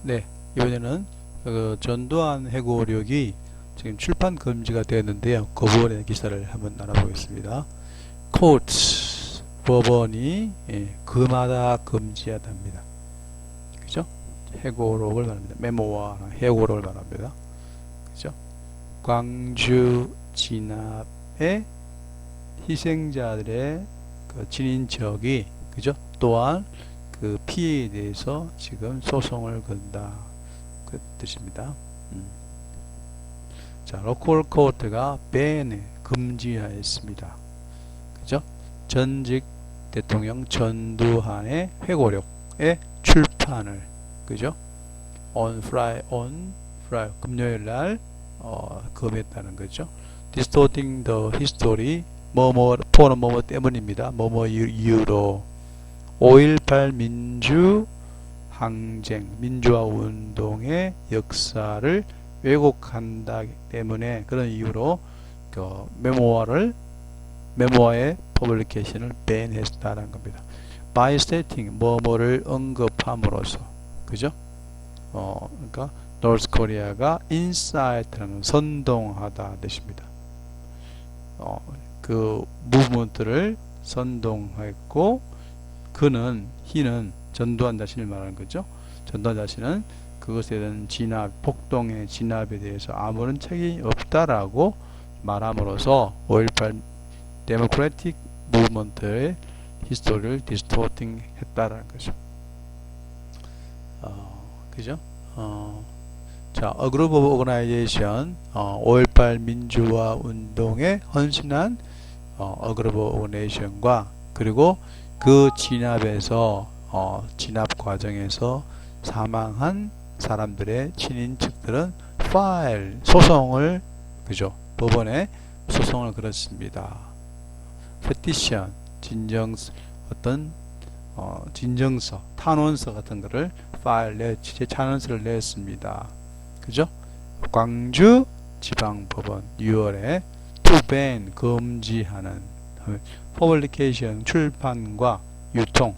네, 이번에는 그 전두환 해고력이 지금 출판 금지가 되었는데요. 그 부분의 기사를 한번 나눠보겠습니다. Courts, 법원이 금하다, 금지하다입니다. 그죠? 해고록을 말합니다. 메모와 해고록을 말합니다. 그죠? 광주 진압의 희생자들의 그 진인척이, 그죠? 또한 그 피해에 대해서 지금 소송을 건다, 그 뜻입니다. 자, 로컬 코트가 밴에 금지하였습니다. 그죠? 전직 대통령 전두환의 회고록의 출판을, 그죠? on Friday 금요일 날 금했다는 거죠. distorting the history, 포는 뭐뭐 때문입니다. 뭐뭐 이유로 5.18 민주항쟁, 민주화 운동의 역사를 왜곡한다 때문에, 그런 이유로 그 메모어의 퍼블리케이션을 밴했다는 겁니다. by stating, 뭐뭐를 언급함으로써, 그죠? 그러니까 노스 코리아가 incite라는 선동하다 뜻입니다. 그 무브먼트를 선동했고, 희는 전두환 자신을 말하는 거죠. 전두환 자신은 그것에 대한 폭동의 진압에 대해서 아무런 책임이 없다라고 말함으로써 5.18 데모크래틱 무브먼트의 히스토리를 디스토팅 했다라는 거죠. 그죠? 자, A Group of Organization, 5.18 민주화 운동에 헌신한 A Group of Organization과, 그리고 그 진압에서 진압 과정에서 사망한 사람들의 친인척들은 소송을, 그죠? 법원에 소송을 걸었습니다. petition, 진정서, 탄원서 같은 거를 찬원서를 냈습니다. 그죠? 광주 지방법원 6월에 to ban, 금지하는, publication, 출판과 유통,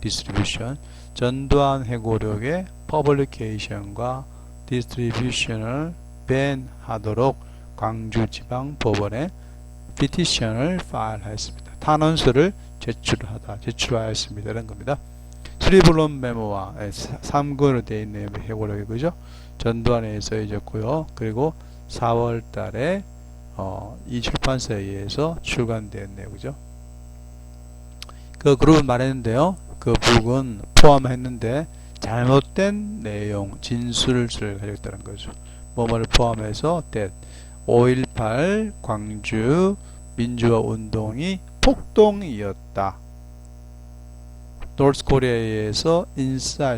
distribution, 전두환 해고록의 publication과 distribution을 ban하도록 광주지방법원에 petition을 파일하였습니다. 탄원서를 제출하였습니다. 이런 겁니다. 트리블론 메모와 3권으로 되어 있는 해고록이, 그죠? 전두환에 의해서 써졌고요. 그리고 4월 달에 이 출판사에 의해서 출간되었네요. 그죠? 그 그룹은 말했는데요. 그 북은 포함했는데 잘못된 내용, 진술을 가지고 있다는 거죠. 뭐뭐를 포함해서 5.18 광주 민주화 운동이 폭동이었다. 노스 코리아에 의해서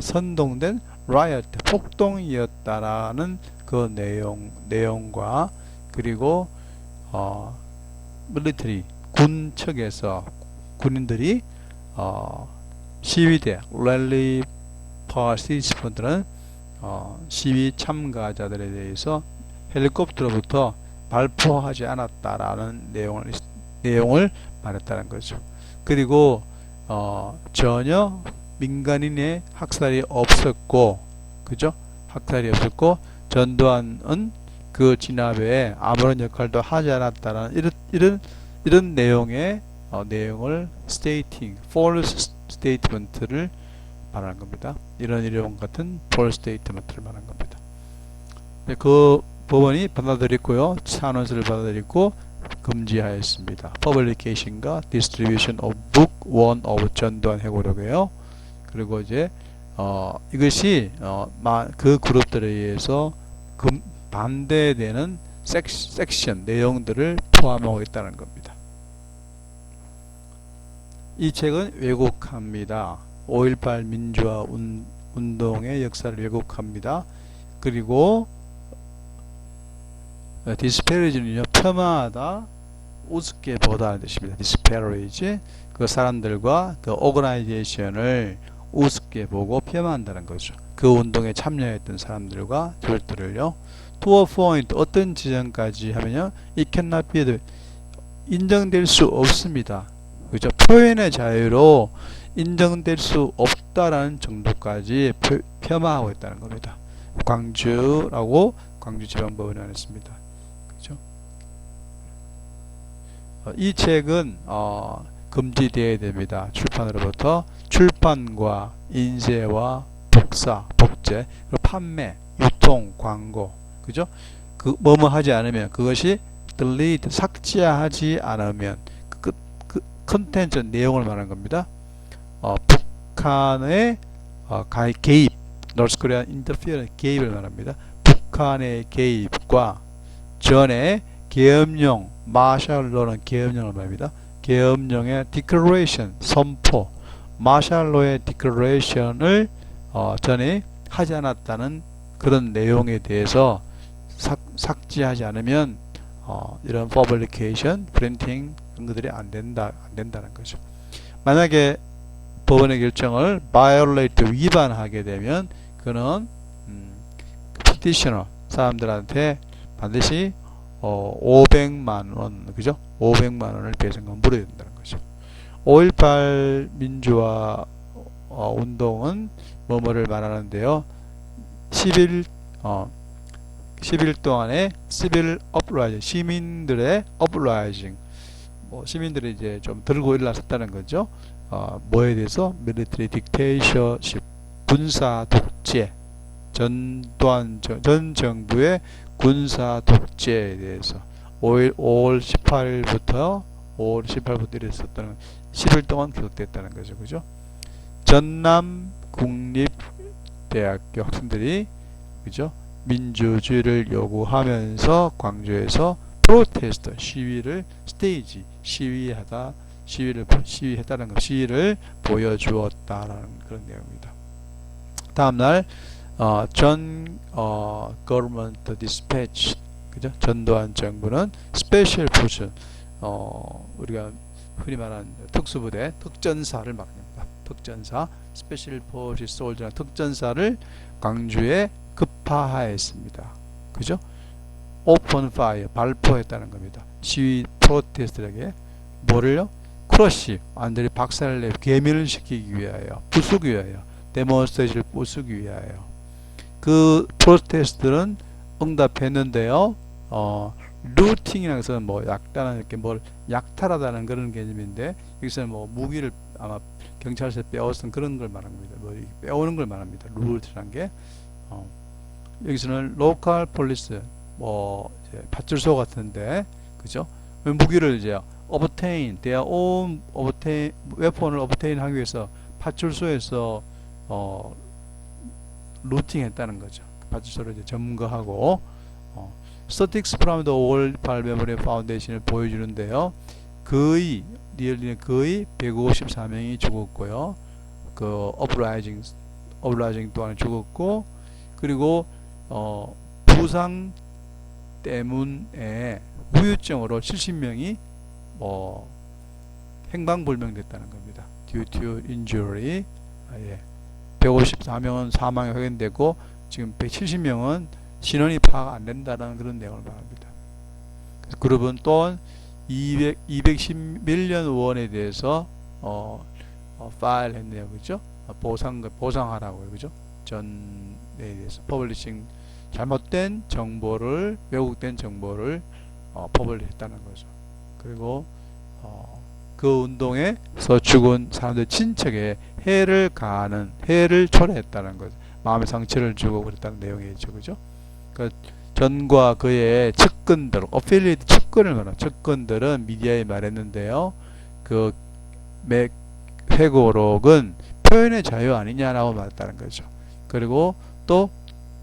선동된 riot, 폭동이었다라는 그 내용과, 그리고 밀리터리, 군 측에서 군인들이 시위대 랠리 파티시펀트는 시위 참가자들에 대해서 헬리콥터로부터 발포하지 않았다라는 내용을 말했다는 거죠. 그리고 전혀 민간인의 학살이 없었고, 그죠? 학살이 없었고, 전두환은 그 진압에 아무런 역할도 하지 않았다라는 이런 내용을 stating, false statement를 말하는 겁니다. 이런 같은 false statement를 말하는 겁니다. 그 법원이 받아들였고요. 찬원서를 받아들였고 금지하였습니다. Publication과 Distribution of Book 1 of 전두환 해고록이에요. 그리고 이제 이것이 그 그룹들에 의해서 반대되는 섹션 내용들을 포함하고 있다는 겁니다. 이 책은 왜곡합니다. 5.18 민주화 운동의 역사를 왜곡합니다. 그리고 디스패리지는요, 폄하하다, 우습게 보다는 뜻입니다. 디스패리지, 그 사람들과 그 오거나이제이션을 우습게 보고 폄하한다는 거죠. 그 운동에 참여했던 사람들과 절들을요, to a point, 어떤 지점까지 하면요, it cannot be, 인정될 수 없습니다. 그죠? 표현의 자유로 인정될 수 없다라는 정도까지 폄하하고 있다는 겁니다. 광주라고 광주지방법원이 했습니다. 그죠? 이 책은 금지되어야 됩니다. 출판으로부터. 출판과 인쇄와 복사, 복제, 판매, 유통, 광고, 그죠? 그 뭐뭐 하지 않으면, 그것이 delete, 삭제하지 않으면, 그 컨텐츠 내용을 말하는 겁니다. 북한의 개입, North Korean interference, 개입을 말합니다. 북한의 개입과 전에 계엄령, 마샬로는 계엄령을 말합니다. 계엄령의 declaration, 선포, 마샬로의 declaration을 전에 하지 않았다는 그런 내용에 대해서 삭제하지 않으면 이런 publication, printing 그런 것들이 안 된다는 거죠. 만약에 법원의 결정을 violate, 위반하게 되면 그는 petitioner, 사람들한테 반드시 500만 원, 그죠? 500만 원을 배상금 물어야 된다는 거죠. 5.18 민주화 운동은 뭐뭐를 말하는데요. 10일 동안에 civil uprising, 시민들의 uprising, 시민들이 이제 좀 들고 일어났었다는 거죠. 뭐에 대해서? military dictatorship, 군사 독재, 전 정부의 군사 독재에 대해서 5월 18일부터 일었었다는 10일 동안 계속됐다는 거죠. 그죠? 전남 국립대학교 학생들이, 그죠? 민주주의를 요구하면서 광주에서 프로테스트, 시위를 스테이지, 시위했다는 것, 시위를 보여주었다라는 그런 내용입니다. 다음날 전 government dispatch, 그죠? 전두환 정부는 special force, 우리가 흔히 말하는 특수부대, 특전사를 말합니다. 특전사, special force soldier, 특전사를 광주에 급파하였습니다. 그죠? open fire, 발포했다는 겁니다. 시위 프로테스트에게 뭐를요? 크러쉬, 완전히 박살내, 괴멸을 시키기 위하여, 부수기 위하여, 데몬스트레이션을 부수기 위하여. 그 프로테스트는 응답했는데요. 루팅이라는 것은 약탈하는, 이렇게 뭘 약탈하다는 그런 개념인데, 여기서는 무기를 아마 경찰서에 빼앗은 그런 걸 말하는 겁니다. 빼오는 걸 말합니다. 루트라는 게. 여기서는 로컬 폴리스, 이제 파출소 같은데, 그죠? 무기를 이제 obtain, their own obtain, 웨폰을 obtain 하기 위해서 파출소에서 루팅했다는 거죠. 파출소를 이제 점거하고, statistics from the War Memory Foundation을 보여주는데요. 리얼리는 거의 154명이 죽었고요. 그 업라이징 또한 죽었고, 그리고 부상 때문에 후유증으로 70명이 행방불명됐다는 겁니다. Due to injury. 154명은 사망이 확인되고 지금 170명은 신원이 파악 안 된다는 그런 내용을 말합니다. 그래서 그룹은 또한 210million 원에 대해서 파일 했네요. 그죠? 보상하라고요. 그죠? 전에 대해서 퍼블리싱, 잘못된 정보를, 왜곡된 정보를 퍼블리했다는 거죠. 그리고 그 운동에서 죽은 사람들 친척에 해를 초래했다는 거죠. 마음의 상처를 주고 그랬다는 내용이죠. 그죠? 그러니까 전과 그의 측근들, 어필리에이트 측근을 말하는, 측근들은 미디어에 말했는데요. 그 회고록은 표현의 자유 아니냐라고 말했다는 거죠. 그리고 또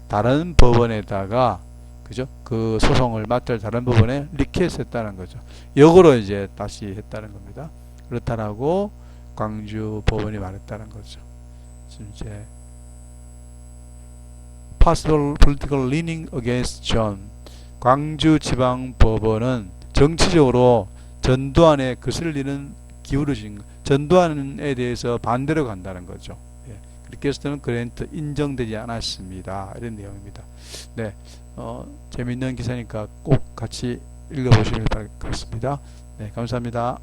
다른 법원에다가, 그죠? 그 소송을 맡을 다른 법원에 리퀘스트했다는 거죠. 역으로 이제 다시 했다는 겁니다. 그렇다라고 광주 법원이 말했다는 거죠. 지금 이제 possible political leaning against John, 광주 지방 법원은 정치적으로 전두환에 거슬리는 기울어진, 전두환에 대해서 반대로 간다는 거죠. 리퀘스트는 그랜트 인정되지 않았습니다. 이런 내용입니다. 네, 재미있는 기사니까 꼭 같이 읽어보시길 바라겠습니다. 네, 감사합니다.